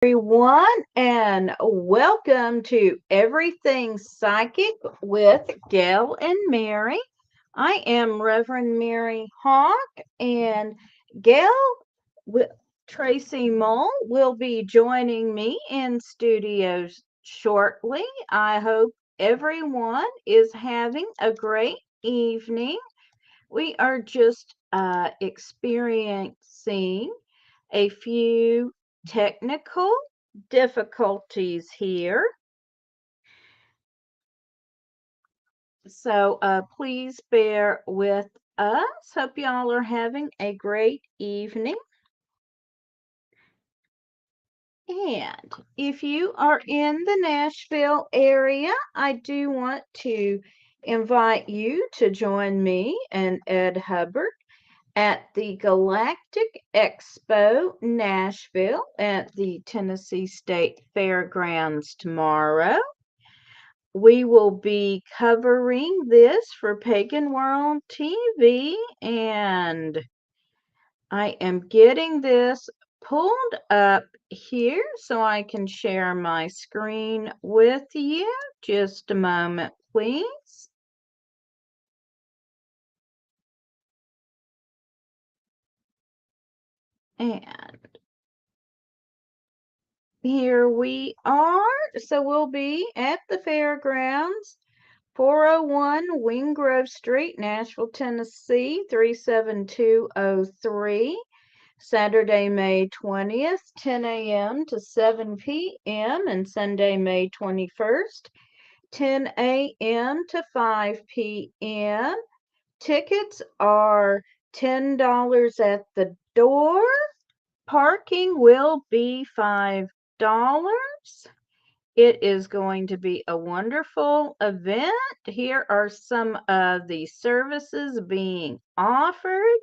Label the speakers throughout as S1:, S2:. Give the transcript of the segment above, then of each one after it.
S1: Everyone, and welcome to Everything Psychic with Gayle and Mary. I am Reverend Mary Hawk, and Gayle Tracy Mull will be joining me in studios shortly. I hope everyone is having a great evening. We are just experiencing a few technical difficulties here. So please bear with us. Hope y'all are having a great evening. And if you are in the Nashville area, I do want to invite you to join me and Ed Hubbard at the Galactic Expo Nashville at the Tennessee State Fairgrounds tomorrow. We will be covering this for Pagan World TV, and I am getting this pulled up here so I can share my screen with you. Just a moment, please. And here we are. So we'll be at the fairgrounds, 401 Wingrove Street, Nashville, Tennessee, 37203. Saturday, May 20th, 10 a.m. to 7 p.m. and Sunday, May 21st, 10 a.m. to 5 p.m. Tickets are $10 at the door. Parking will be $5. It is going to be a wonderful event. Here are some of the services being offered.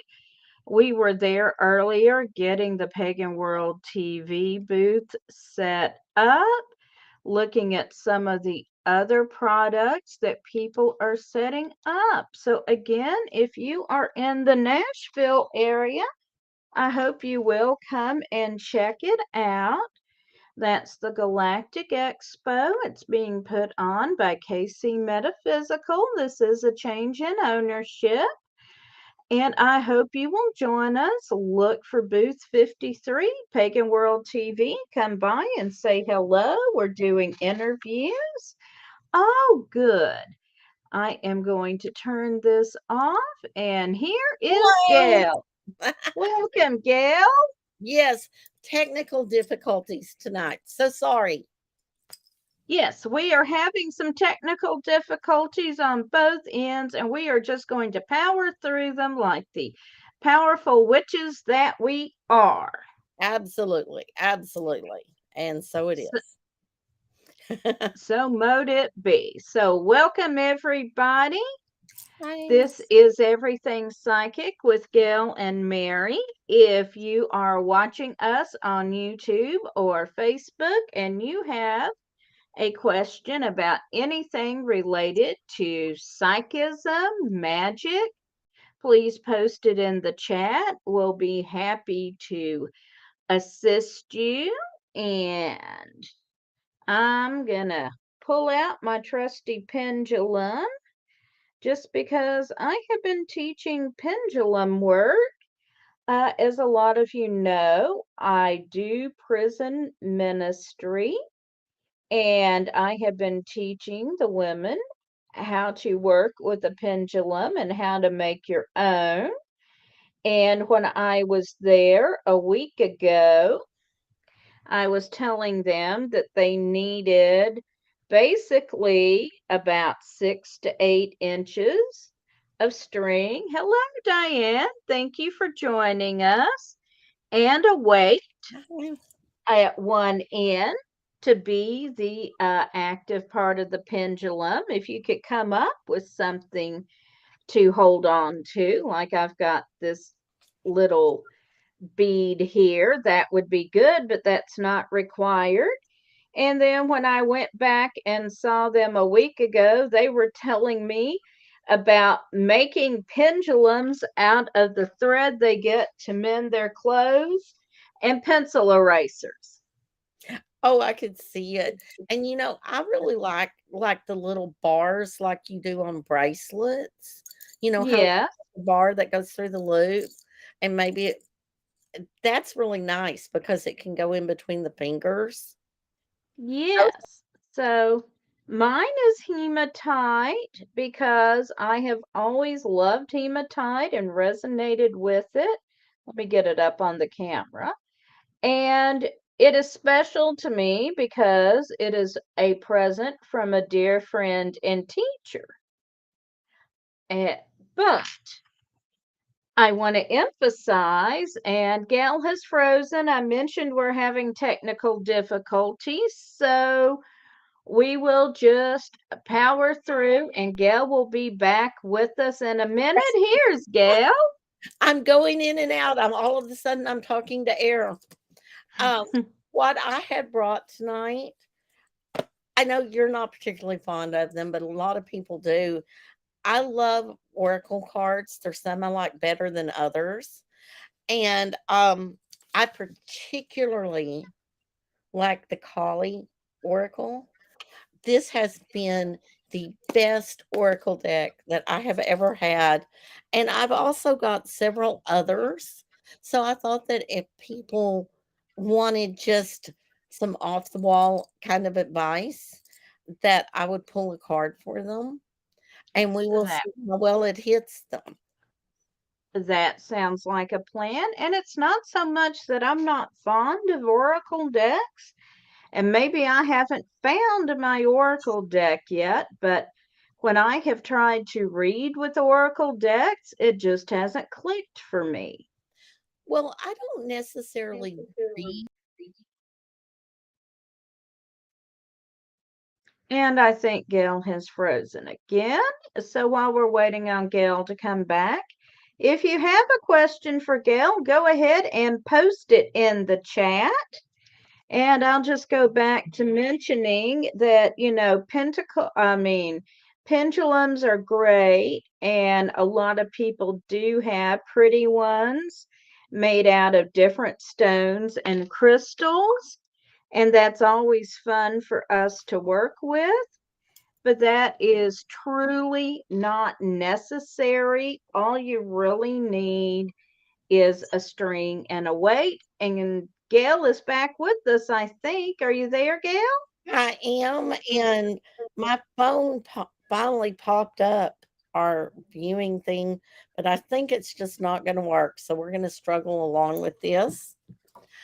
S1: We were there earlier getting the Pagan World TV booth set up, looking at some of the other products that people are setting up. So, again, if you are in the Nashville area, I hope you will come and check it out. That's the Galactic Expo. It's being put on by KC Metaphysical. This is a change in ownership. And I hope you will join us. Look for booth 53, Pagan World TV. Come by and say hello. We're doing interviews. Oh, good. I am going to turn this off. And here is
S2: Hello.
S1: Gayle. Welcome, Gayle.
S2: Yes, technical difficulties tonight. So sorry.
S1: Yes, we are having some technical difficulties on both ends, and we are just going to power through them like the powerful witches that we are.
S2: Absolutely. Absolutely. And so it
S1: So,
S2: is.
S1: so mote it be. So, welcome everybody. This
S2: Thanks.
S1: is Everything Psychic with Gail and Mary. If you are watching us on YouTube or Facebook and you have a question about anything related to psychism, magic, please post it in the chat. We'll be happy to assist you. And I'm going to pull out my trusty pendulum just because I have been teaching pendulum work. As a lot of you know, I do prison ministry, and I have been teaching the women how to work with a pendulum and how to make your own. And when I was there a week ago, I was telling them that they needed basically about 6 to 8 inches of string. Hello, Diane. Thank you for joining us. And a weight at one end to be the active part of the pendulum. If you could come up with something to hold on to, like I've got this little bead here, that would be good, but that's not required. And then when I went back and saw them a week ago, they were telling me about making pendulums out of the thread they get to mend their clothes and pencil erasers.
S2: Oh, I could see it. And, I really like the little bars like you do on bracelets. How it's
S1: Yes,
S2: a bar that goes through the loop, and maybe that's really nice because it can go in between the fingers. Those
S1: yes. So mine is hematite because I have always loved hematite and resonated with it. Let me get it up on the camera. And it is special to me because it is a present from a dear friend and teacher. Eh, but I want to emphasize, and Gail has frozen. I mentioned we're having technical difficulties, so we will just power through, and Gail will be back with us in a minute. Here's Gail.
S2: I'm going in and out. I'm all of a sudden I'm talking to air. Um, what I had brought tonight, I know you're not particularly fond of them, but a lot of people do. I love oracle cards. There's some I like better than others. And I particularly like the Kali Oracle. This has been the best Oracle deck that I have ever had. And I've also got several others. So I thought that if people wanted just some off the wall kind of advice, that I would pull a card for them and we will
S1: That
S2: see how well it hits them.
S1: that sounds like a plan. And it's not so much that I'm not fond of oracle decks, and maybe I haven't found my oracle deck yet, but when I have tried to read with oracle decks, it just hasn't clicked for me.
S2: Well, I don't necessarily read.
S1: And I think Gail has frozen again. So while we're waiting on Gail to come back, if you have a question for Gail, go ahead and post it in the chat. And I'll just go back to mentioning that, pendulums are great, and a lot of people do have pretty ones made out of different stones and crystals, and that's always fun for us to work with. But that is truly not necessary. All you really need is a string and a weight. And Gail is back with us, I think. Are you there, Gail?
S2: I am, and my phone finally popped up our viewing thing, but I think it's just not going to work. So we're going to struggle along with this.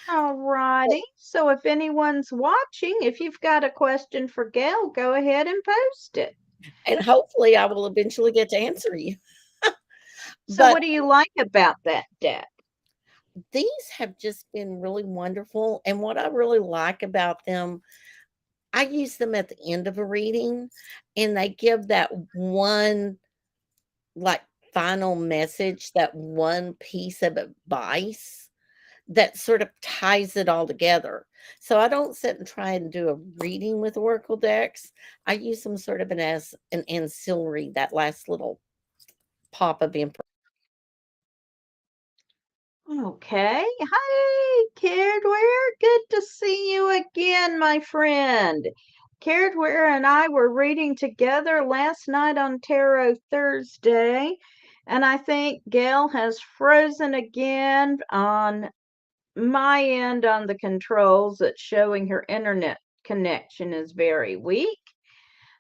S1: All righty. So if anyone's watching, if you've got a question for Gail, go ahead and post it.
S2: And hopefully I will eventually get to answer you.
S1: So
S2: But
S1: what do you like about that deck?
S2: these have just been really wonderful. And what I really like about them, I use them at the end of a reading, and they give that one, like, final message, that one piece of advice that sort of ties it all together. So I don't sit and try and do a reading with oracle decks. I use them sort of as an ancillary, that last little pop of information.
S1: Okay. Hi, Caredware. Good to see you again, my friend. Caredware and I were reading together last night on Tarot Thursday, and I think Gail has frozen again on my end on the controls. It's showing her internet connection is very weak.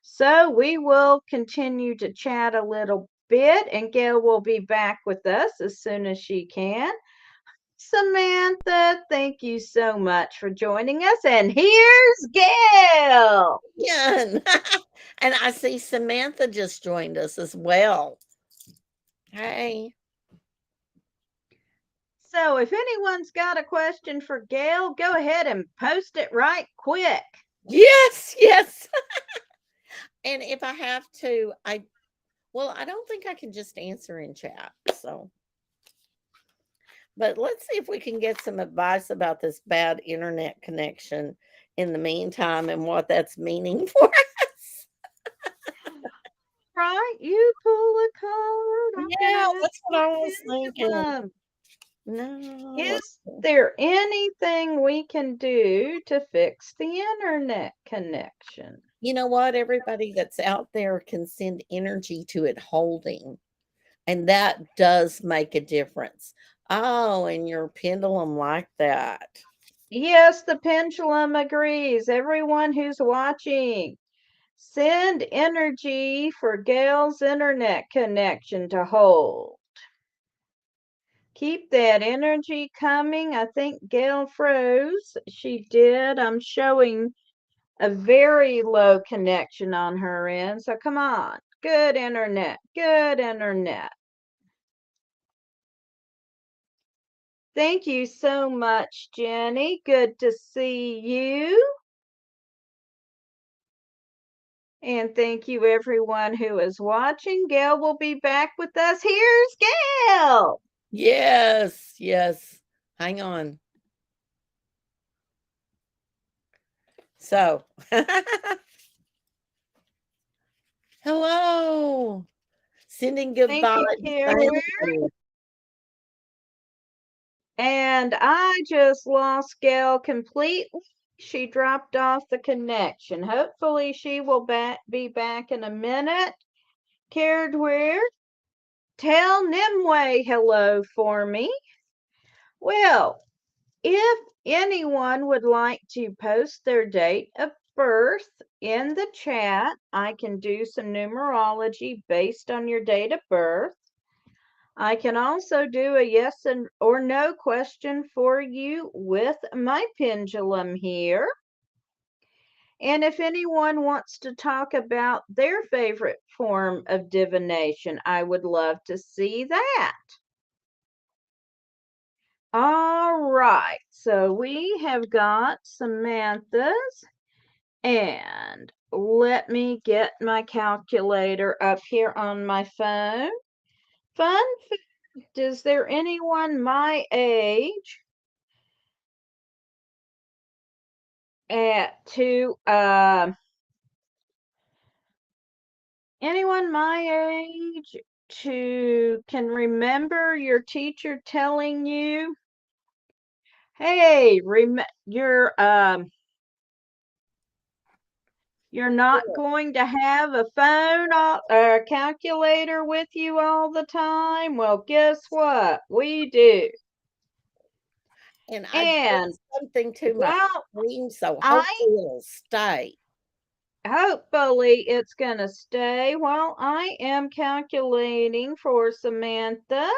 S1: So we will continue to chat a little bit, and Gail will be back with us as soon as she can. Samantha, thank you so much for joining us. And here's Gail.
S2: Again. And I see Samantha just joined us as well. Hey.
S1: So if anyone's got a question for Gail, go ahead and post it right quick.
S2: Yes, yes. And if I have to, I don't think I can just answer in chat. So, but let's see if we can get some advice about this bad internet connection in the meantime and what that's meaning for us.
S1: Right, you pull a card, I'll
S2: Yeah,
S1: guess
S2: that's what
S1: the
S2: I was thinking.
S1: pendulum.
S2: No.
S1: Is there anything we can do to fix the internet connection?
S2: You know what? Everybody that's out there can send energy to it holding, and that does make a difference. Oh, and your pendulum like that.
S1: Yes, the pendulum agrees. Everyone who's watching, send energy for Gayle's internet connection to hold. Keep that energy coming. I think Gayle froze. She did. I'm showing a very low connection on her end. So come on. Good internet. Good internet. Thank you so much, Jenny. Good to see you. And thank you, everyone who is watching. Gayle will be back with us. Here's Gayle.
S2: Yes, yes. Hang on. So, hello. Sending good
S1: Thank you,
S2: vibes.
S1: Carol.
S2: Thank you.
S1: And I just lost Gayle completely. She dropped off the connection. Hopefully, she will be back in a minute. Cared where? Tell Nimue hello for me. Well, if anyone would like to post their date of birth in the chat, I can do some numerology based on your date of birth. I can also do a yes and or no question for you with my pendulum here. And if anyone wants to talk about their favorite form of divination, I would love to see that. All right, so we have got Samantha's, and let me get my calculator up here on my phone. Fun fact, is there anyone my age at to anyone my age to can remember your teacher telling you, hey, you're not going to have a phone or a calculator with you all the time? Well, guess what? We do.
S2: And I did
S1: And
S2: something to my
S1: well,
S2: screen, so
S1: I
S2: hopefully it'll stay.
S1: hopefully it's going to stay while I am calculating for Samantha.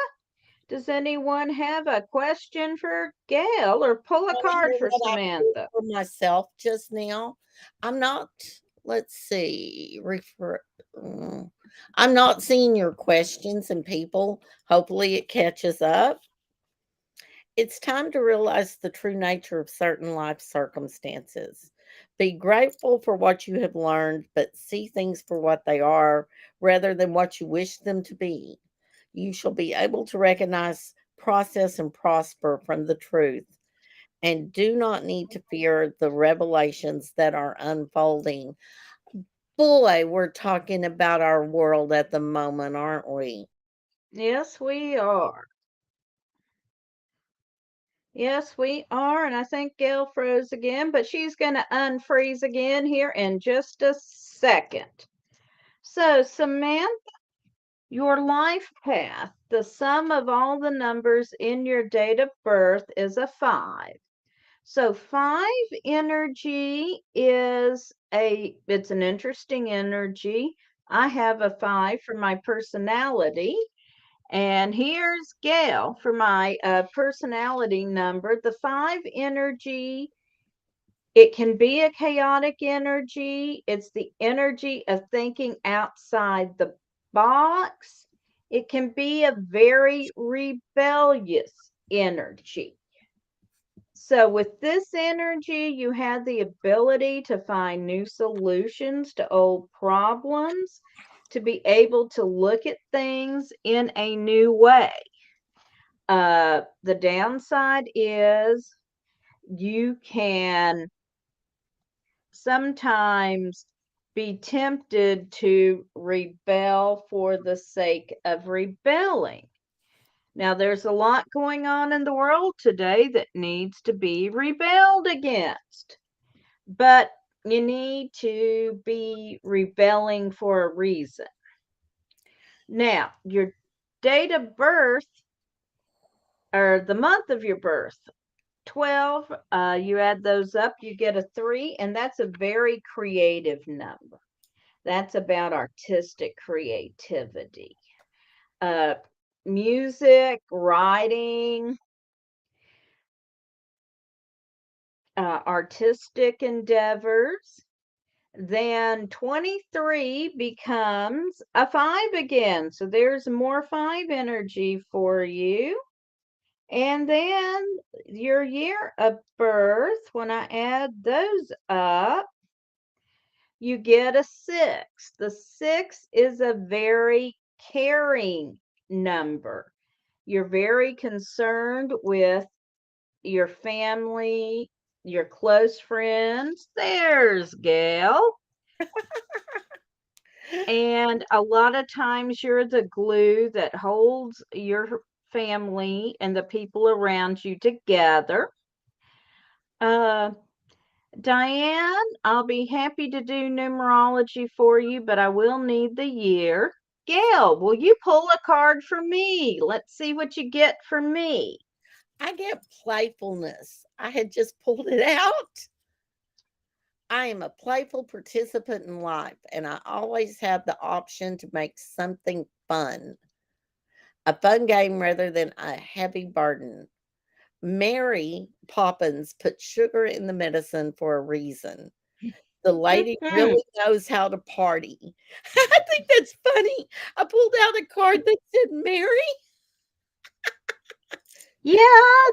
S1: Does anyone have a question for Gayle or pull a
S2: Want to
S1: card
S2: hear
S1: for
S2: what I pulled
S1: Samantha?
S2: for myself just now? I'm not, let's see, mm, I'm not seeing your questions and people. Hopefully it catches up. It's time to realize the true nature of certain life circumstances. Be grateful for what you have learned, but see things for what they are rather than what you wish them to be. You shall be able to recognize, process, and prosper from the truth, and do not need to fear the revelations that are unfolding. Boy, we're talking about our world at the moment, aren't we?
S1: Yes, we are. Yes, we are. And I think Gail froze again, but she's going to unfreeze again here in just a second. So, Samantha, your life path, the sum of all the numbers in your date of birth is a 5. So 5 energy it's an interesting energy. I have a 5 for my personality. And here's Gail for my personality number. The 5 energy, it can be a chaotic energy. It's the energy of thinking outside the box. It can be a very rebellious energy. So, with this energy, you have the ability to find new solutions to old problems, to be able to look at things in a new way. The downside is you can sometimes be tempted to rebel for the sake of rebelling. Now, there's a lot going on in the world today that needs to be rebelled against, but you need to be rebelling for a reason. Now, your date of birth or the month of your birth, 12, you add those up, you get a 3, and that's a very creative number. That's about artistic creativity. Uh, Music, writing, artistic endeavors. Then 23 becomes a 5 again. So there's more 5 energy for you. And then your year of birth, when I add those up, you get a 6. The 6 is a very caring number. You're very concerned with your family, your close friends. There's Gayle. And a lot of times you're the glue that holds your family and the people around you together. Uh, Diane, I'll be happy to do numerology for you, but I will need the year. Gayle, will you pull a card for me? Let's see what you get for me.
S2: I get playfulness. I had just pulled it out. I am a playful participant in life, and I always have the option to make something fun, a fun game rather than a heavy burden. Mary Poppins put sugar in the medicine for a reason. The lady really knows how to party. I think that's funny. I pulled out a card that said Mary.
S1: Yeah,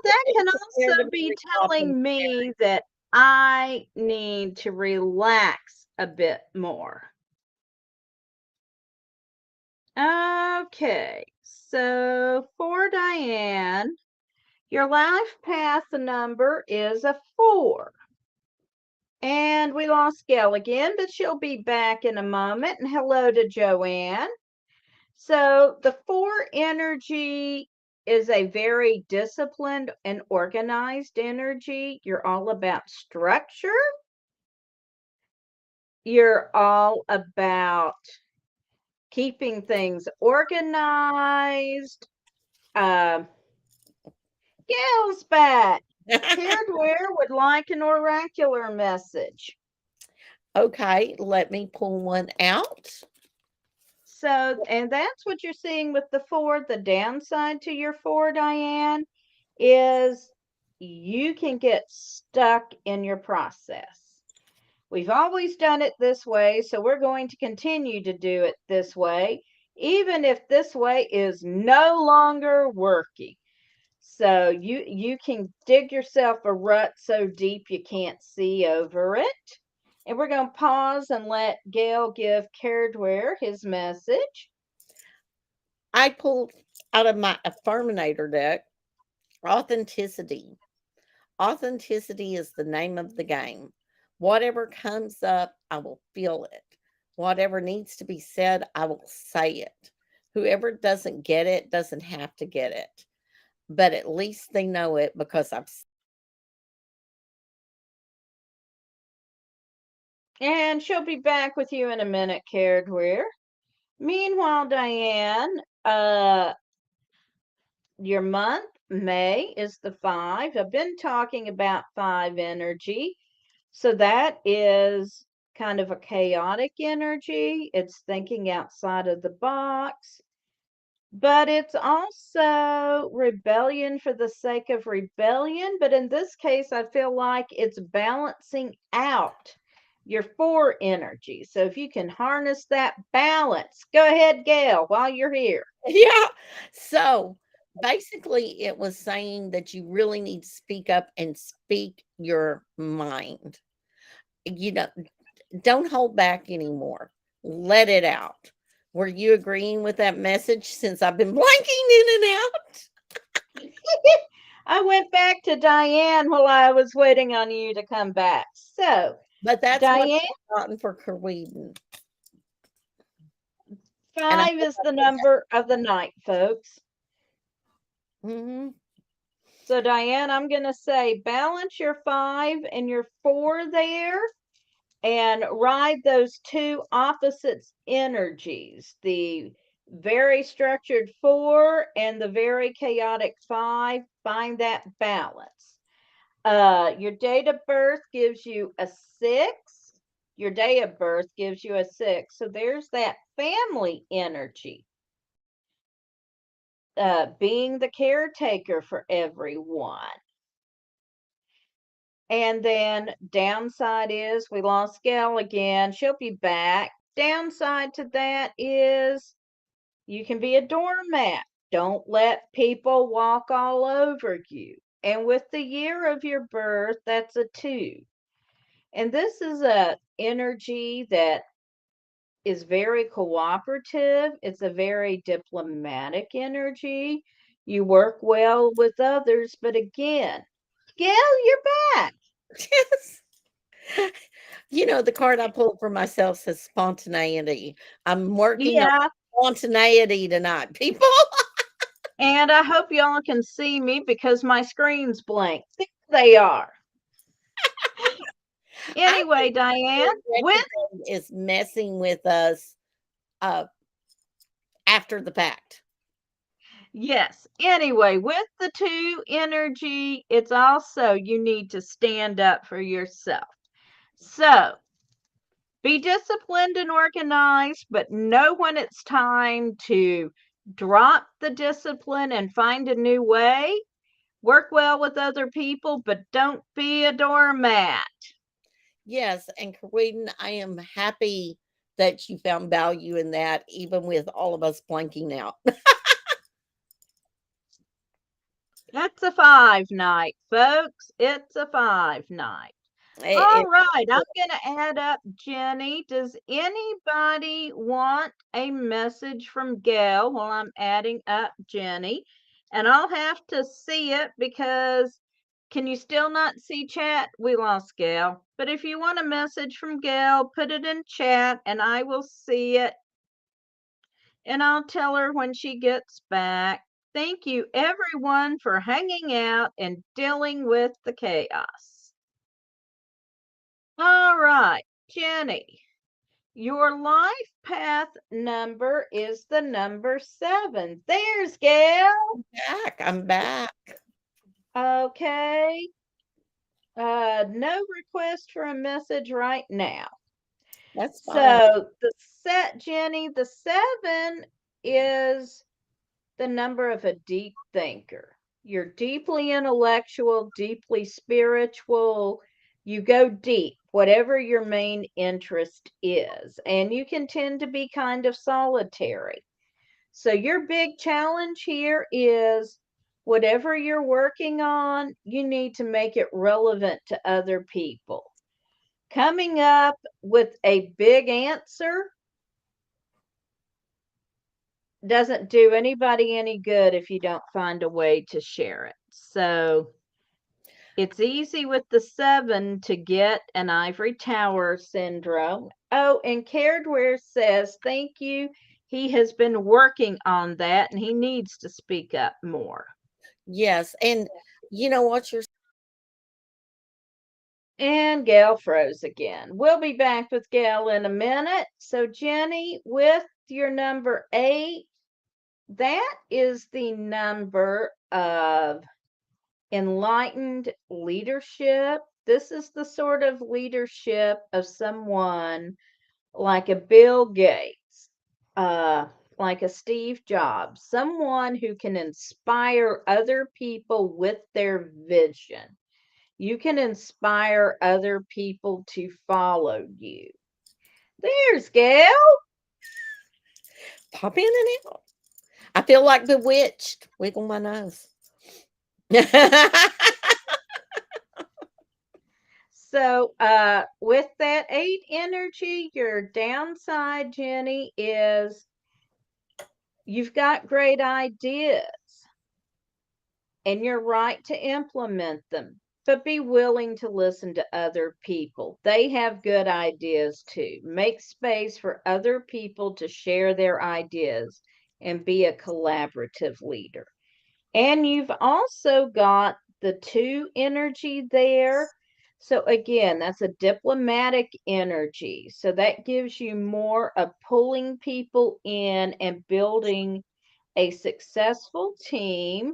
S1: that can
S2: Compared to
S1: also be
S2: Mary Poppins.
S1: telling me that I need to relax a bit more. Okay, so for Diane, your life path number is a 4. And we lost Gail again, but she'll be back in a moment. And hello to Joanne. So the 4 energy is a very disciplined and organized energy. You're all about structure. You're all about keeping things organized. Uh, Gail's back. Hardware would like an oracular message.
S2: Okay, let me pull one out.
S1: So, and that's what you're seeing with the 4. The downside to your 4, Diane, is you can get stuck in your process. We've always done it this way, so we're going to continue to do it this way, even if this way is no longer working. So you can dig yourself a rut so deep you can't see over it. And we're going to pause and let Gail give Caredware his message.
S2: I pulled out of my Affirminator deck authenticity. Authenticity is the name of the game. Whatever comes up, I will feel it. Whatever needs to be said, I will say it. Whoever doesn't get it doesn't have to get it, but at least they know it because I've.
S1: And she'll be back with you in a minute, Caredware. Meanwhile, Diane, your month, May, is the 5. I've been talking about 5 energy. So that is kind of a chaotic energy. It's thinking outside of the box, but it's also rebellion for the sake of rebellion. But in this case, I feel like it's balancing out your 4 energy. So if you can harness that balance, go ahead, Gail, while you're here.
S2: Yeah. So basically, it was saying that you really need to speak up and speak your mind. You know, don't hold back anymore. Let it out. Were you agreeing with that message since I've been blanking in and out?
S1: I went back to Diane while I was waiting on you to come back. So,
S2: But that's what
S1: Diane,
S2: I've gotten for Kerweden. And I
S1: 5
S2: hope
S1: is
S2: I
S1: the
S2: put that.
S1: number of the night, folks.
S2: Mhm.
S1: So, Diane, I'm going to say balance your 5 and your 4 there and ride those two opposites energies, the very structured 4 and the very chaotic 5. Find that balance. Your date of birth gives you a 6. Your day of birth gives you a 6. So there's that family energy, being the caretaker for everyone. And then downside is we lost Gail again. She'll be back. Downside to that is you can be a doormat. Don't let people walk all over you. And with the year of your birth, that's a 2. And this is a energy that is very cooperative. It's a very diplomatic energy. You work well with others, but again, Gail, you're back.
S2: Yes. The card I pulled for myself says spontaneity. I'm working on
S1: Yeah,
S2: spontaneity tonight, people.
S1: and I hope y'all can see me because my screen's blank. There they are.
S2: I
S1: Anyway,
S2: think
S1: Diane,
S2: Mercury
S1: with
S2: retrograde is messing with us uh, after the fact.
S1: yes, anyway, with the 2 energy, it's also you need to stand up for yourself. So, be disciplined and organized, but know when it's time to drop the discipline and find a new way. Work well with other people, but don't be a doormat.
S2: Yes, and Carweden, I am happy that you found value in that, even with all of us blanking out.
S1: It's a 5 night, folks. It's a 5 night.
S2: It,
S1: All right, I'm going to add up Jenny. Does anybody want a message from Gail while I'm adding up Jenny? And I'll have to see it because can you still not see chat? We lost Gail. But if you want a message from Gail, put it in chat and I will see it and I'll tell her when she gets back. Thank you, everyone, for hanging out and dealing with the chaos. All right, Jenny, your life path number is the number 7. There's Gail.
S2: I'm back.
S1: Okay. No request for a message right now.
S2: That's fine.
S1: So Jenny, the 7 is the number of a deep thinker. You're deeply intellectual, deeply spiritual. You go deep, whatever your main interest is, and you can tend to be kind of solitary. So, your big challenge here is whatever you're working on, you need to make it relevant to other people. Coming up with a big answer doesn't do anybody any good if you don't find a way to share it. So it's easy with the 7 to get an ivory tower syndrome. Oh, and Caredware says, thank you. He has been working on that and he needs to speak up more.
S2: Yes, and you know what you're
S1: And Gail froze again. We'll be back with Gail in a minute. So, Jenny, with your number 8, that is the number of enlightened leadership. This is the sort of leadership of someone like a Bill Gates, uh, like a Steve Jobs, someone who can inspire other people with their vision. You can inspire other people to follow you. There's Gail.
S2: pop in and out. I feel like bewitched. Wiggle my nose.
S1: So, with that 8 energy, your downside, Jenny, is you've got great ideas and you're right to implement them, but be willing to listen to other people. They have good ideas too. Make space for other people to share their ideas and be a collaborative leader. And you've also got the two energy there. So again, that's a diplomatic energy. So that gives you more of pulling people in and building a successful team.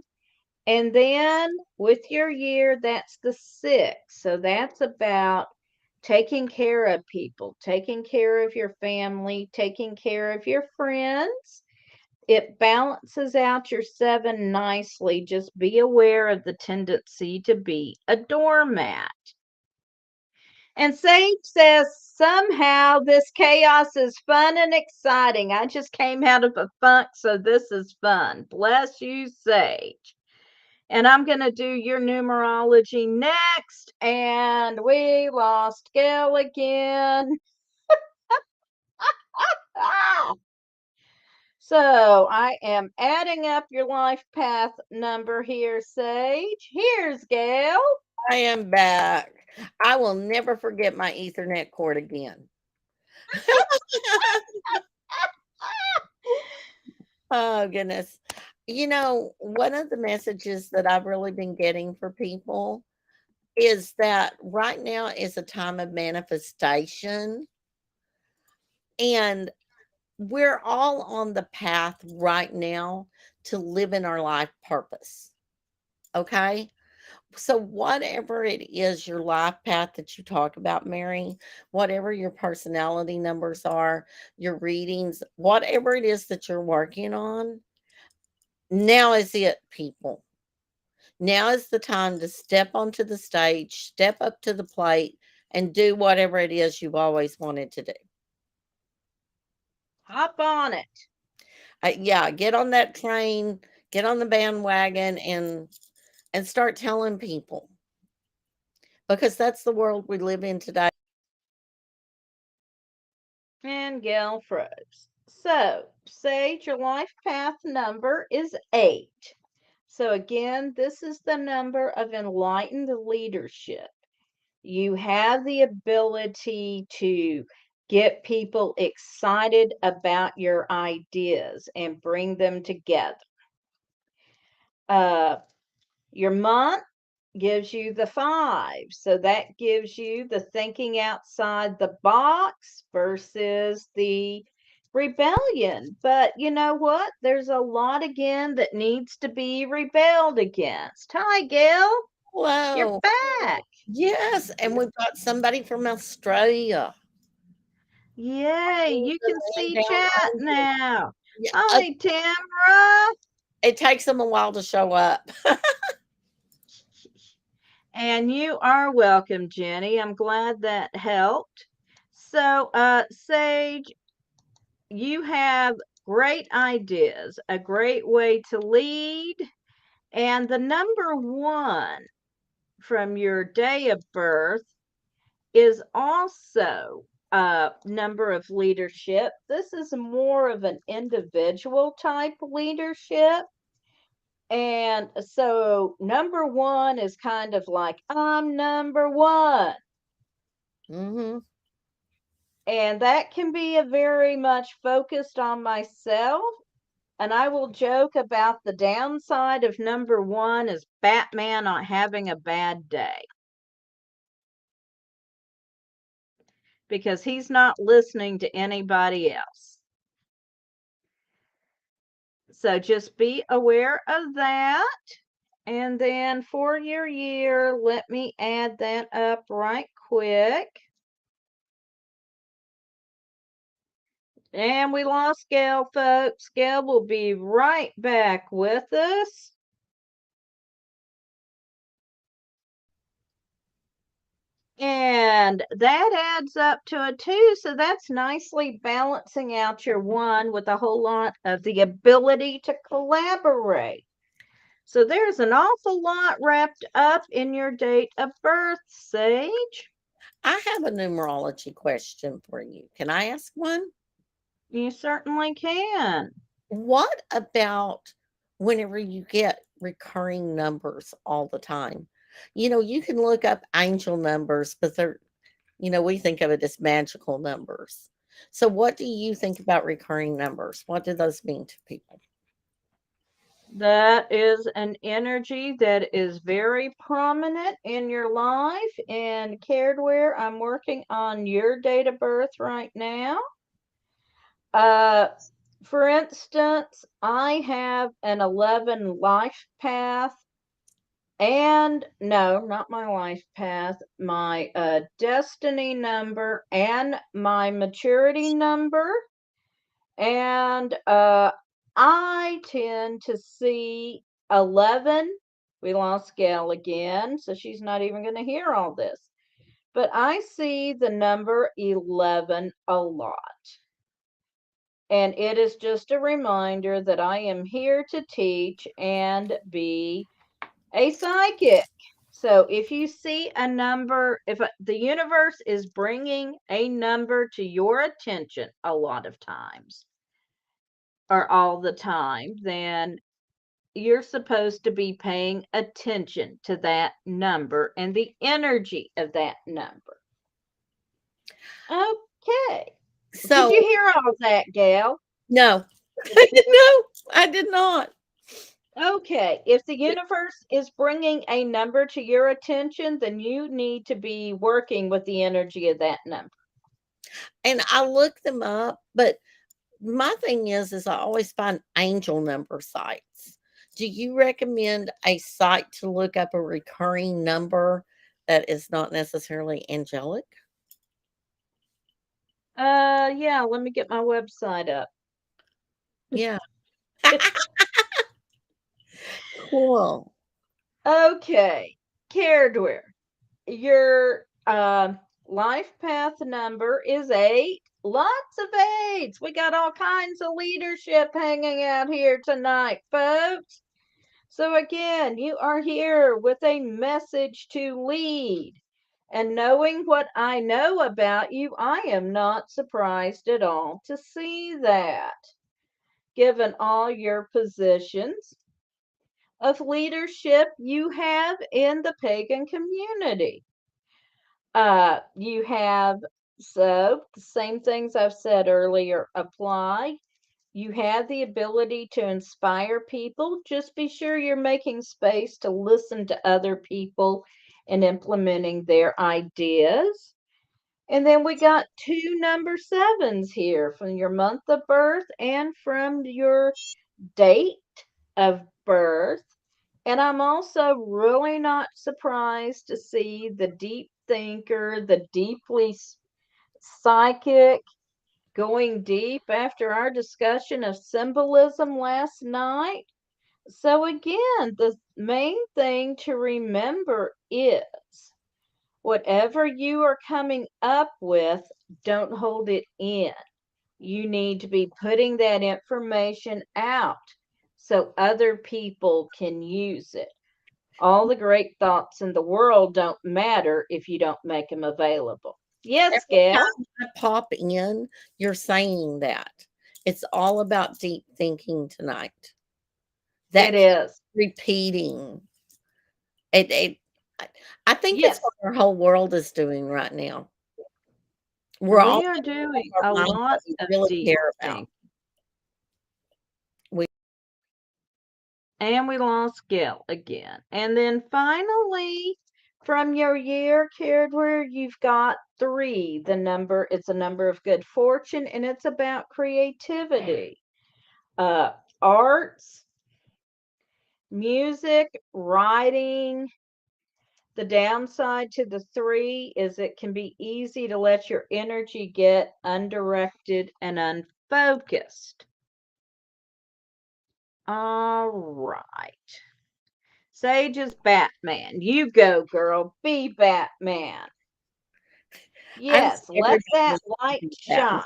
S1: And then with your year, that's the six. So that's about taking care of people, taking care of your family, taking care of your friends. It balances out your seven nicely. Just be aware of the tendency to be a doormat. And Sage says, somehow this chaos is fun and exciting. I just came out of a funk, so this is fun. Bless you, Sage. And I'm going to do your numerology next. And we lost Gail again. Ah! So I am adding up your life path number here, Sage. Here's Gail.
S2: I am back. I will never forget my Ethernet cord again. Oh, goodness. One of the messages that I've really been getting for people is that right now is a time of manifestation, and we're all on the path right now to live in our life purpose. Okay. So, whatever it is, your life path that you talk about, Mary, whatever your personality numbers are, your readings, whatever it is that you're working on, now is it, people. Now is the time to step onto the stage, step up to the plate, and do whatever it is you've always wanted to do.
S1: Hop on it.
S2: Yeah, get on that train, get on the bandwagon, and start telling people, because that's the world we live in today.
S1: And Gail froze. So, Sage, your life path number is 8. So, again, this is the number of enlightened leadership. You have the ability to get people excited about your ideas and bring them together. Uh, your month gives you the 5. So that gives you the thinking outside the box versus the rebellion. But you know what? There's a lot again that needs to be rebelled against. Hi, Gail. You're
S2: Whoa.
S1: back.
S2: Yes, and we've got somebody from Australia.
S1: Yay,
S2: The
S1: you can
S2: land
S1: see
S2: down
S1: chat
S2: under.
S1: now.
S2: Yeah,
S1: Hi, Tamara.
S2: it takes them a while to show up.
S1: And you are welcome, Jenny. I'm glad that helped. So, Sage, you have great ideas, a great way to lead. And the number 1 from your day of birth is also a number of leadership. This is more of an individual type leadership. And so number 1 is kind of like, I'm number 1.
S2: Hmm.
S1: And that can be a very much focused on myself. And I will joke about the downside of number 1 is Batman not having a bad day because he's not listening to anybody else. So just be aware of that. And then for your year, let me add that up right quick. And we lost Gail, folks. Gail will be right back with us. And that adds up to a 2. So that's nicely balancing out your 1 with a whole lot of the ability to collaborate. So there's an awful lot wrapped up in your date of birth, Sage.
S2: I have a numerology question for you. Can I ask one?
S1: You certainly can.
S2: What about whenever you get recurring numbers all the time? You can look up angel numbers, but we think of it as magical numbers. So, what do you think about recurring numbers? What do those mean to people?
S1: That is an energy that is very prominent in your life. And cared where I'm working on your date of birth right now. Uh, for instance, I have an 11 life path, and no, not my life path, my destiny number and my maturity number. And I tend to see 11. We lost Gail again, so she's not even going to hear all this. But I see the number 11 a lot. And it is just a reminder that I am here to teach and be a psychic. So if you see a number, if the universe is bringing a number to your attention a lot of times or all the time, then you're supposed to be paying attention to that number and the energy of that number. Okay. Did you
S2: So,
S1: hear all that, Gail?
S2: no, no, I did not.
S1: Okay, if the universe is bringing a number to your attention, then you need to be working with the energy of that number.
S2: And I looked them up, but my thing is I always find angel number sites. Do you recommend a site to look up a recurring number that is not necessarily angelic?
S1: Yeah, let me get my website up.
S2: Yeah. Cool.
S1: Okay, Caredware. Your life path number is 8. Lots of 8s. We got all kinds of leadership hanging out here tonight, folks. So again, you are here with a message to lead. And knowing what I know about you, I am not surprised at all to see that, given all your positions of leadership you have in the pagan community. You have, so the same things I've said earlier apply. You have the ability to inspire people. Just be sure you're making space to listen to other people and implementing their ideas. And then we got two number sevens here from your month of birth and from your date of birth. And I'm also really not surprised to see the deep thinker, the deeply psychic, going deep after our discussion of symbolism last night. So, again, the main thing to remember is whatever you are coming up with, don't hold it in. You need to be putting that information out so other people can use it. All the great thoughts in the world don't matter if you don't make them available. Yes,
S2: Every
S1: Gail,
S2: time I pop in, you're saying that. It's all about deep thinking tonight.
S1: it
S2: That keeps
S1: is.
S2: repeating. It I think it's
S1: Yes,
S2: what our whole world is doing right now. We're all
S1: we are
S2: of
S1: doing
S2: our
S1: a
S2: minds
S1: lot
S2: that we
S1: of
S2: really
S1: deep
S2: care about.
S1: thinking.
S2: We
S1: And we lost Gail again. And then finally, from your year, cared where you've got 3, the number, it's a number of good fortune, and it's about creativity, uh, arts, music, writing. The downside to the 3 is it can be easy to let your energy get undirected and unfocused. All right. Sage is Batman. You go, girl. Be Batman.
S2: I just
S1: Yes, let
S2: everybody
S1: that
S2: needs to
S1: light
S2: be that.
S1: shine.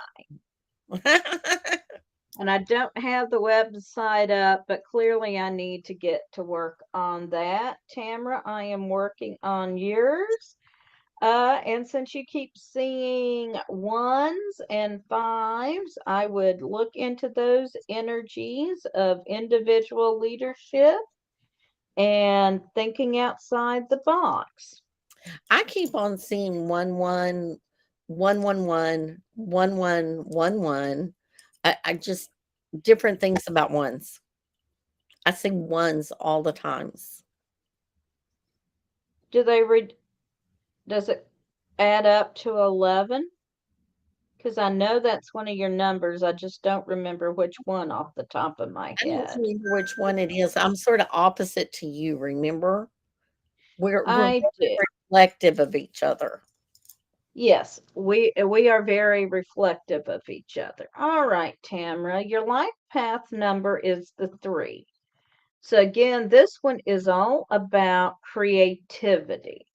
S1: And I don't have the website up, but clearly I need to get to work on that. Tamara, I am working on yours. And since you keep seeing 1s and 5s, I would look into those energies of individual leadership and thinking outside the box.
S2: I keep on seeing 111 11 11 11. I just different things about ones. I see ones all the times.
S1: Do they read? Does it add up to 11? Because I know that's one of your numbers. I just don't remember which one off the top of my
S2: I don't
S1: head.
S2: remember which one it is. I'm sort of opposite to you, remember? We're
S1: I
S2: very
S1: do.
S2: reflective of each other.
S1: Yes, we are very reflective of each other. All right, Tamra, your life path number is the 3. So again, this one is all about creativity.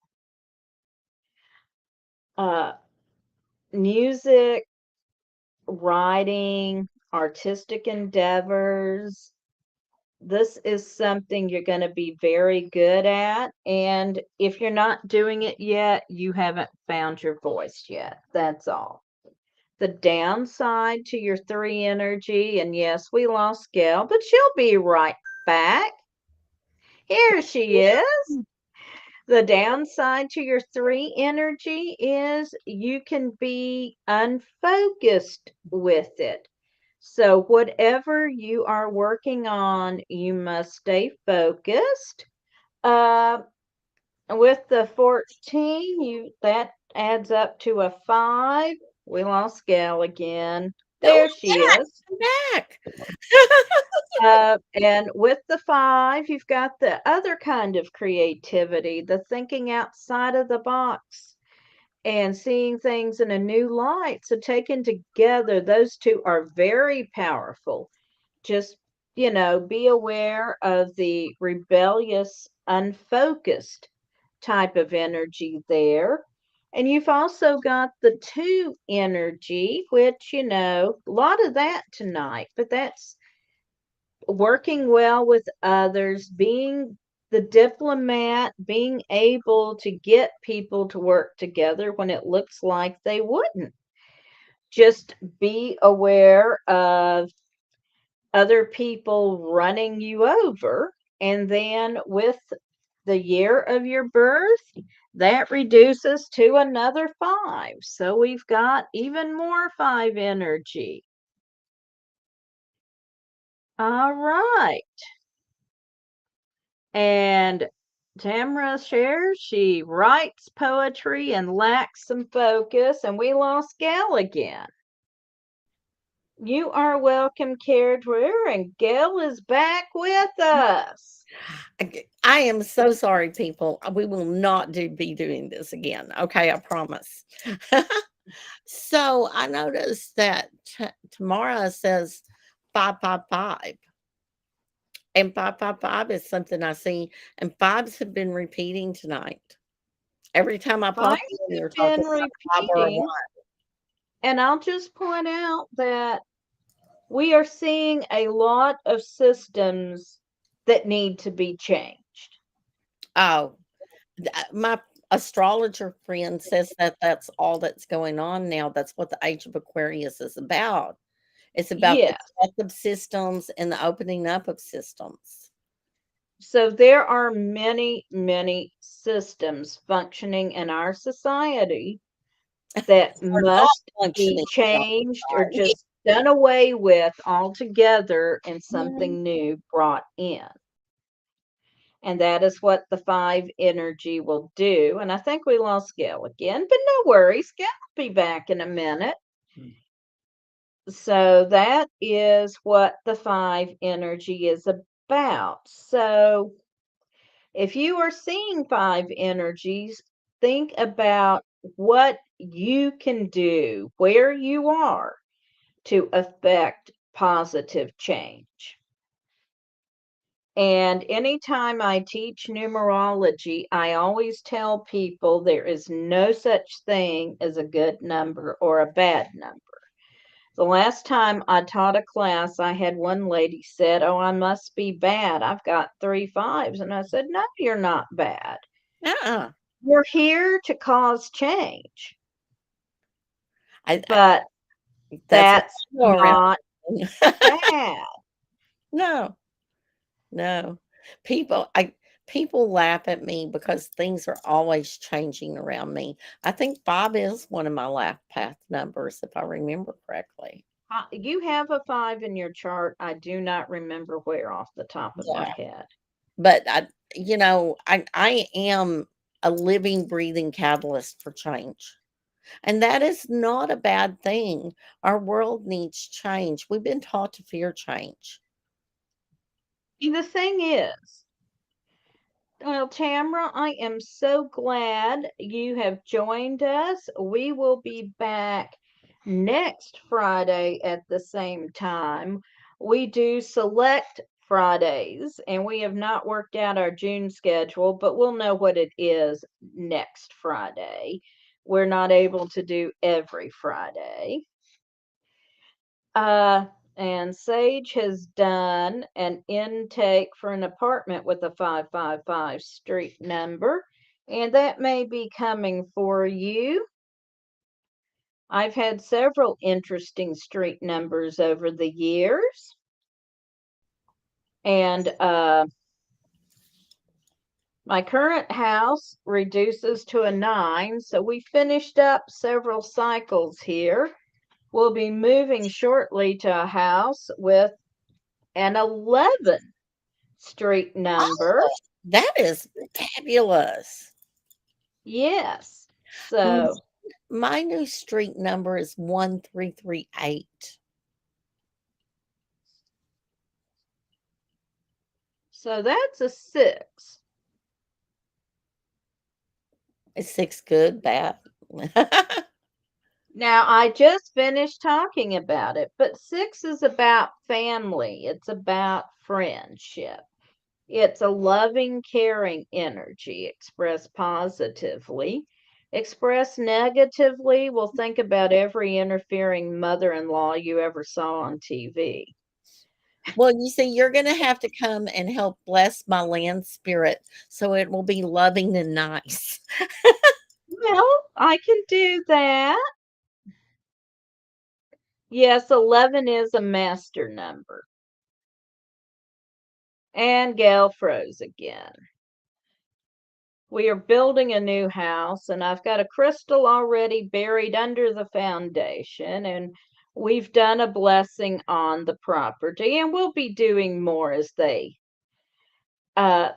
S1: Uh, music, writing, artistic endeavors. This is something you're going to be very good at. And if you're not doing it yet, you haven't found your voice yet. That's all. The downside to your 3 energy, and yes, we lost Gail, but she'll be right back. Here she is. The downside to your 3 energy is you can be unfocused with it. So, whatever you are working on, you must stay focused. Uh, with the 14, that adds up to a 5. We lost Gail again.
S2: Oh,
S1: There she
S2: I'm back.
S1: is.
S2: I'm back.
S1: And with the 5, you've got the other kind of creativity, the thinking outside of the box and seeing things in a new light. So, taken together, those two are very powerful. Just, be aware of the rebellious, unfocused type of energy there. And you've also got the 2 energy, which, a lot of that tonight, but that's working well with others, being the diplomat, being able to get people to work together when it looks like they wouldn't. Just be aware of other people running you over. And then with the year of your birth, that reduces to another 5. So we've got even more 5 energy. All right. And Tamra shares she writes poetry and lacks some focus, and we lost Gail again. You are welcome, Caregiver, and Gail is back with us.
S2: I am so sorry, people. We will not be doing this again. Okay, I promise. So I noticed that Tamara says 555. And 555 is something I see, and fives have been repeating tonight. Every time I pop
S1: Fives
S2: in, you're
S1: have
S2: talking
S1: been
S2: about a 5 or a 1.
S1: repeating, and I'll just point out that we are seeing a lot of systems that need to be changed.
S2: Oh, my astrologer friend says that that's all that's going on now. That's what the age of Aquarius is about. It's about the
S1: Yes.
S2: death of systems and the opening up of systems.
S1: So there are many, many systems functioning in our society that
S2: We're not
S1: must be
S2: functioning in our
S1: changed or
S2: society.
S1: just done away with altogether and
S2: Mhm.
S1: something new brought in. And that is what the 5 energy will do. And I think we lost Gail again, but no worries. Gail will be back in a minute. So that is what the 5 energy is about. So if you are seeing 5 energies, think about what you can do where you are to affect positive change. And anytime I teach numerology, I always tell people there is no such thing as a good number or a bad number. The last time I taught a class, I had one lady said, "Oh, I must be bad. I've got 3 5s." And I said, "No, you're not bad.
S2: Uh-uh.
S1: You're here to cause change,
S2: I
S1: but
S2: that's what
S1: that's
S2: I go around.
S1: not bad."
S2: No, no. People I people laugh at me because things are always changing around me. I think 5 is one of my laugh path numbers, if I remember correctly.
S1: You have a 5 in your chart. I do not remember where off the top of my
S2: Yeah.
S1: head.
S2: But I am a living, breathing catalyst for change. And that is not a bad thing. Our world needs change. We've been taught to fear change.
S1: The thing is, well, Tamara, I am so glad you have joined us. We will be back next Friday at the same time. We do select Fridays, and we have not worked out our June schedule, but we'll know what it is next Friday. We're not able to do every Friday. Uh, and Sage has done an intake for an apartment with a 555 street number, and that may be coming for you. I've had several interesting street numbers over the years, and my current house reduces to a 9, so we finished up several cycles here. We'll be moving shortly to a house with an 11 street number.
S2: That is fabulous.
S1: Yes.
S2: M-
S1: So,
S2: My new street number is 1338.
S1: so that's a 6.
S2: Is six good, bad?
S1: Now, I just finished talking about it, but 6 is about family. It's about friendship. It's a loving, caring energy expressed positively. Expressed negatively, we'll think about every interfering mother in law you ever saw on TV.
S2: Well, you see, you're going to have to come and help bless my land spirit so it will be loving and nice.
S1: Well, I can do that. Yes, 11 is a master number. And Gail froze again. We are building a new house, and I've got a crystal already buried under the foundation, and we've done a blessing on the property, and we'll be doing more as they uh,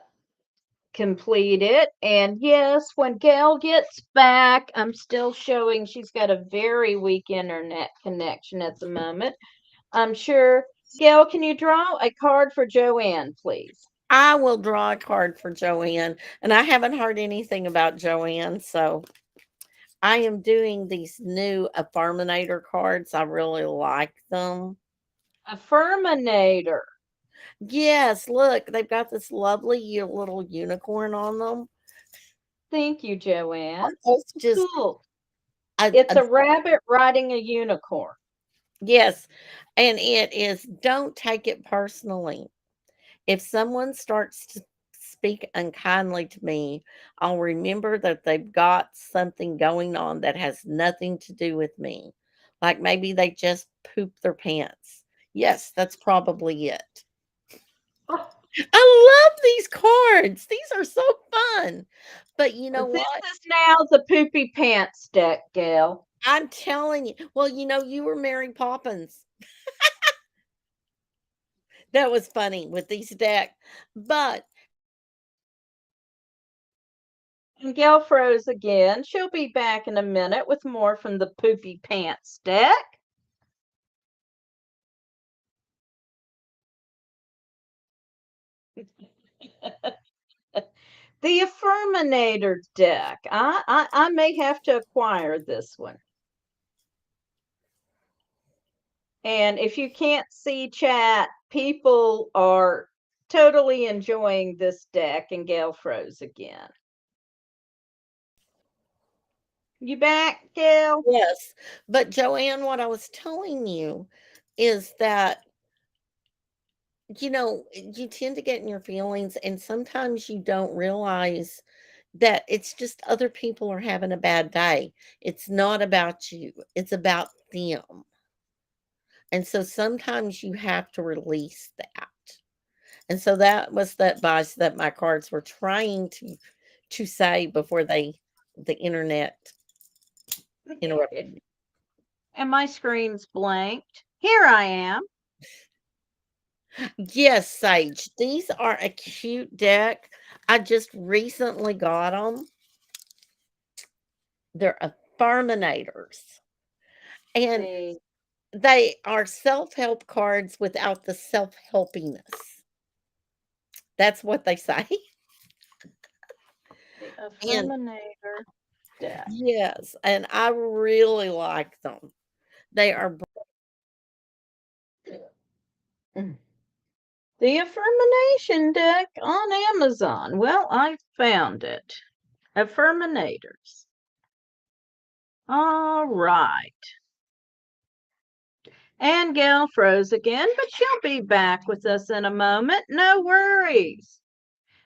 S1: complete it. And yes, when Gail gets back, I'm still showing she's got a very weak internet connection at the moment. I'm sure. Gail, can you draw a card for Joanne, please?
S2: I will draw a card for Joanne, and I haven't heard anything about Joanne, so I am doing these new Affirminator cards. I really like them.
S1: Affirminator.
S2: Yes, look, they've got this lovely little unicorn on them.
S1: Thank you, Joanne.
S2: It's just
S1: Cool. It's
S2: a
S1: a rabbit riding a unicorn.
S2: yes, and it is don't take it personally. If someone starts to speak unkindly to me, I'll remember that they've got something going on that has nothing to do with me. Like maybe they just pooped their pants. Yes, that's probably it.
S1: Oh,
S2: I love these cards. These are so fun. But you know
S1: this
S2: what?
S1: is now the poopy pants deck, Gail.
S2: I'm telling you. Well, you were Mary Poppins. That was funny with these decks. But
S1: And Gail froze again. She'll be back in a minute with more from the poopy pants deck. The Affirminator deck. I may have to acquire this one. And if you can't see chat, people are totally enjoying this deck, and Gail froze again. You back, Gail?
S2: yes, but Joanne, what I was telling you is that you tend to get in your feelings, and sometimes you don't realize that it's just other people are having a bad day. It's not about you, it's about them. And so sometimes you have to release that. And so that was the advice that my cards were trying to say before the internet interrupted me.
S1: And my screen's blanked. Here I am.
S2: Yes, Sage. These are a cute deck. I just recently got them. They're Affirminators. And
S1: See,
S2: they are self-help cards without the self-helpiness. That's what they say.
S1: the
S2: And
S1: Affirminator deck.
S2: yes, and I really like them. They are
S1: Mm. The Affirmation deck on Amazon. Well, I found it. Affirminators. All right. And Gayle froze again, but she'll be back with us in a moment. No worries.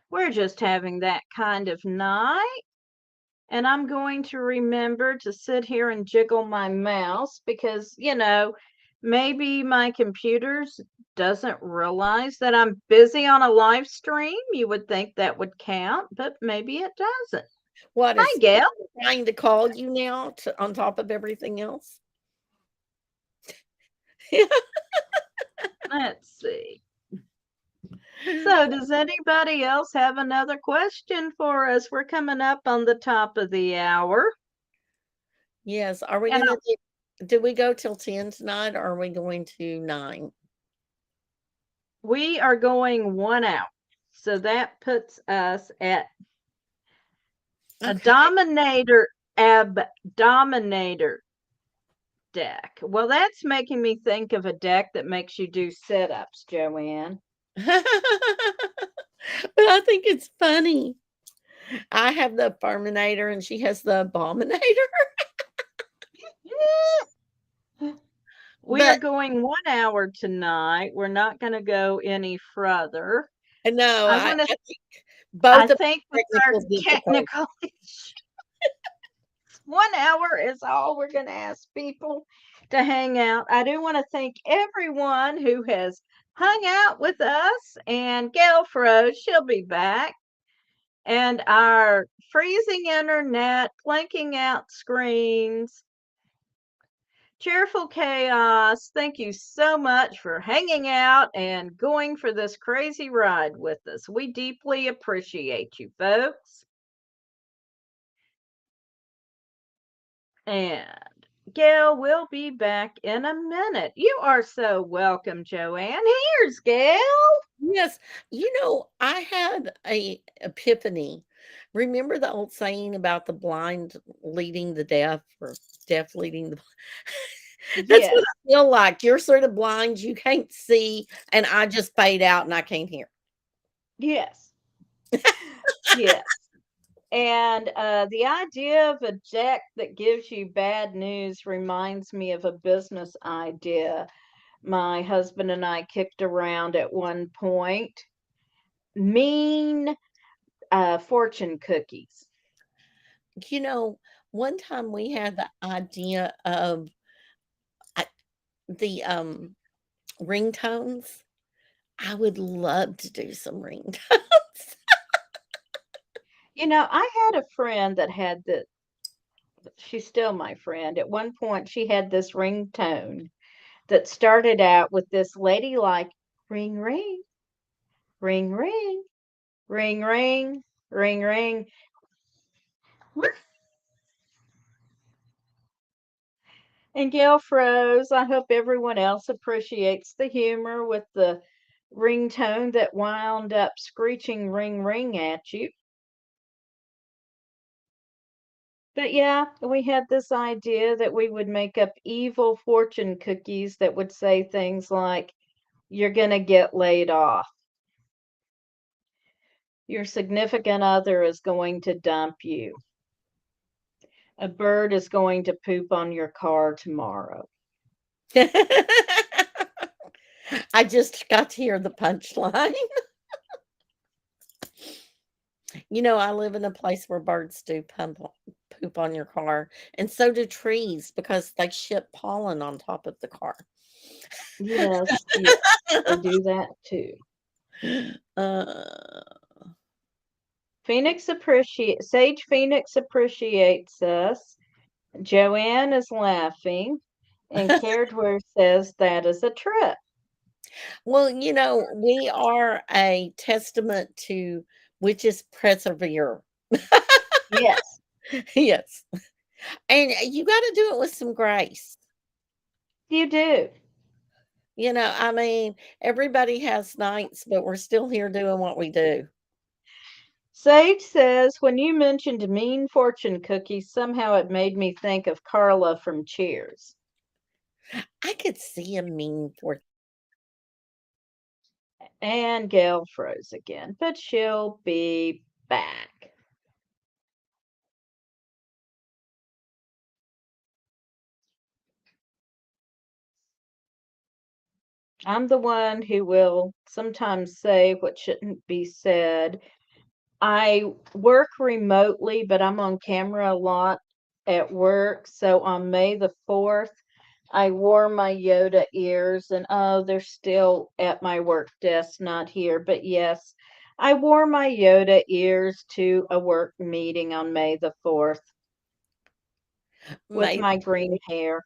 S1: We're just having that kind of night. And I'm going to remember to sit here and jiggle my mouse because, maybe my computer doesn't realize that I'm busy on a live stream. You would think that would count, but maybe it doesn't.
S2: what
S1: Hi,
S2: is
S1: Gayle.
S2: trying to call you now on top of everything else.
S1: Let's see. So, does anybody else have another question for us? We're coming up on the top of the hour.
S2: Yes. Are we
S1: And
S2: going to do we go till 10 tonight or are we going to 9?
S1: we are going 1 hour. So that puts us at a
S2: Okay.
S1: dominator deck. Well, that's making me think of a deck that makes you do sit-ups, Joanne.
S2: But I think it's funny. I have the Affirminator and she has the Abominator.
S1: We are
S2: But
S1: going 1 hour tonight. We're not going to go any further.
S2: no,
S1: I want to.
S2: I think both
S1: I
S2: of
S1: think with our
S2: technical difficulties.
S1: technical issues, 1 hour is all we're going to ask people to hang out. I do want to thank everyone who has hung out with us, and Gail Froze, she'll be back, and our freezing internet, blanking out screens, cheerful chaos. Thank you so much for hanging out and going for this crazy ride with us. We deeply appreciate you, folks. And Gail will be back in a minute. You are so welcome, Joanne. Here's Gail.
S2: Yes, I had a epiphany. Remember the old saying about the blind leading the deaf or deaf leading the That's what
S1: Yes,
S2: I feel like. You're sort of blind, you can't see, and I just fade out and I can't hear.
S1: yes, yes. And the idea of a deck that gives you bad news reminds me of a business idea my husband and I kicked around at one point. Mean fortune cookies.
S2: You know, one time we had the idea of I the, ringtones. I would love to do some ringtones.
S1: I had a friend that had the she's still my friend. At one point, she had this ringtone that started out with this ladylike ring, ring, ring, ring, ring, ring, ring, ring. And Gail froze. I hope everyone else appreciates the humor with the ringtone that wound up screeching ring, ring at you. But yeah, we had this idea that we would make up evil fortune cookies that would say things like, you're going to get laid off. Your significant other is going to dump you. A bird is going to poop on your car tomorrow.
S2: I just got to hear the punchline. I live in a place where birds do poop on your car, and so do trees because they ship pollen on top of the car.
S1: Yes, yes, they do that too.
S2: Uh,
S1: Sage Phoenix appreciates us. Joanne is laughing. And Caredware says that is a trip.
S2: Well, we are a testament to witches persevere.
S1: Yes,
S2: Yes. And you got to do it with some grace.
S1: you do.
S2: I mean, everybody has nights, but we're still here doing what we do.
S1: Sage says, when you mentioned mean fortune cookies, somehow it made me think of Carla from Cheers.
S2: I could see a mean for
S1: And Gail froze again, but she'll be back. I'm the one who will sometimes say what shouldn't be said. I work remotely, but I'm on camera a lot at work. So on May the 4th, I wore my Yoda ears, and oh, they're still at my work desk, not here. But yes, I wore my Yoda ears to a work meeting on May the 4th with
S2: May
S1: my green hair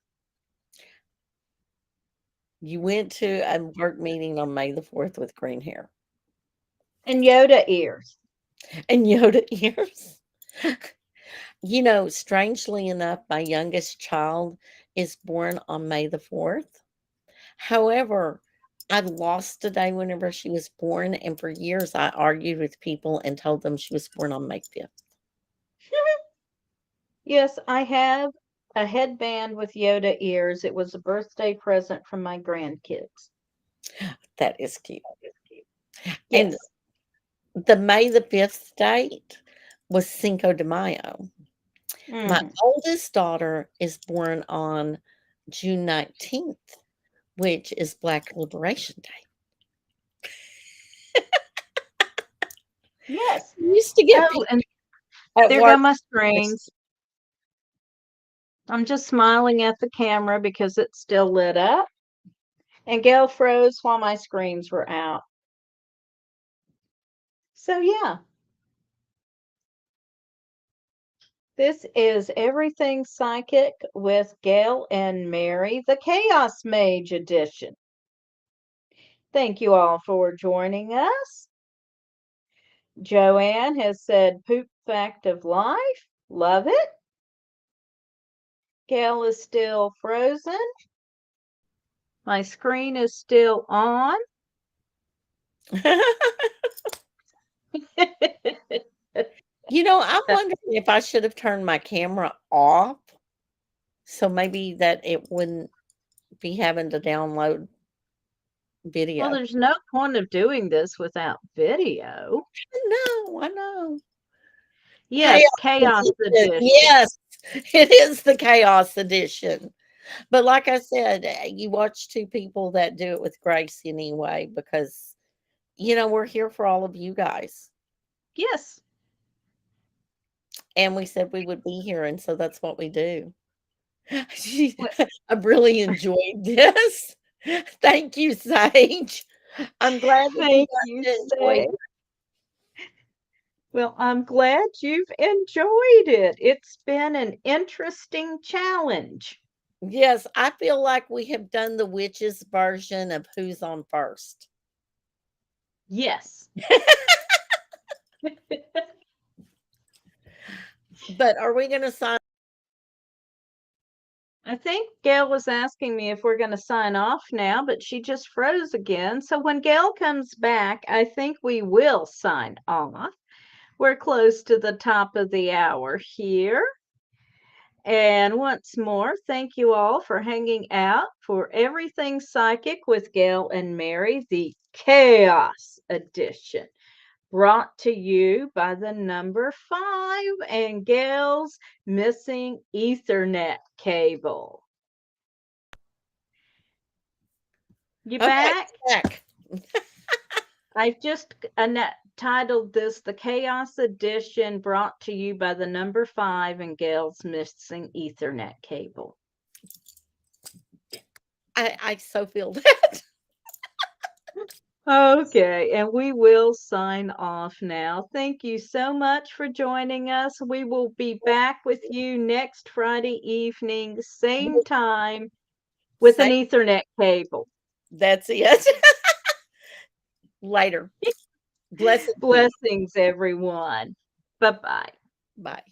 S2: you went to a work meeting on May the 4th with green hair
S1: and Yoda ears.
S2: and Yoda ears. Strangely enough, my youngest child is born on May the 4th. However, I lost a day whenever she was born, and for years I argued with people and told them she was born on May 5th.
S1: Yes, I have a headband with Yoda ears. It was a birthday present from my grandkids.
S2: That is cute. And
S1: Yes.
S2: the May the 5th date was Cinco de Mayo. My
S1: Hmm.
S2: oldest daughter is born on June 19th, which is Black Liberation Day.
S1: Yes.
S2: We used to get
S1: Oh,
S2: people
S1: and
S2: at
S1: there go
S2: work.
S1: my screens. I'm just smiling at the camera because it's still lit up. And Gail froze while my screens were out. So, yeah, this is Everything Psychic with Gail and Mary, the Chaos Mage edition. Thank you all for joining us. Joanne has said, poop fact of life. Love it. Gail is still frozen. My screen is still on.
S2: I'm wondering if I should have turned my camera off so maybe that it wouldn't be having to download
S1: Well,
S2: video.
S1: there's no point of doing this without video.
S2: I know.
S1: Yes,
S2: Chaos
S1: chaos
S2: edition.
S1: edition.
S2: Yes, it is the chaos edition. But like I said, you watch two people that do it with grace anyway, because we're here for all of you guys.
S1: Yes.
S2: And we said we would be here, and so that's what we do.
S1: Well,
S2: I've really enjoyed this. Thank you, Sage. I'm glad that you
S1: thank you,
S2: guys enjoyed
S1: Say.
S2: it.
S1: Well, I'm glad you've enjoyed it. It's been an interesting challenge.
S2: Yes, I feel like we have done the witches version of Who's on First.
S1: Yes.
S2: But are we going to sign?
S1: I think Gail was asking me if we're going to sign off now, but she just froze again. So when Gail comes back, I think we will sign off. We're close to the top of the hour here. And once more, thank you all for hanging out for Everything Psychic with Gail and Mary, the Chaos Edition, brought to you by the number 5 and Gail's missing Ethernet cable. You
S2: Okay,
S1: back?
S2: back.
S1: I just titled this The Chaos Edition, brought to you by the number 5 and Gail's missing Ethernet cable.
S2: I so feel that.
S1: Okay, and we will sign off now. Thank you so much for joining us. We will be back with you next Friday evening, same time, with an
S2: Say
S1: Ethernet cable.
S2: that's it. Later. Blessings to you.
S1: Blessings, everyone. Bye bye.
S2: Bye.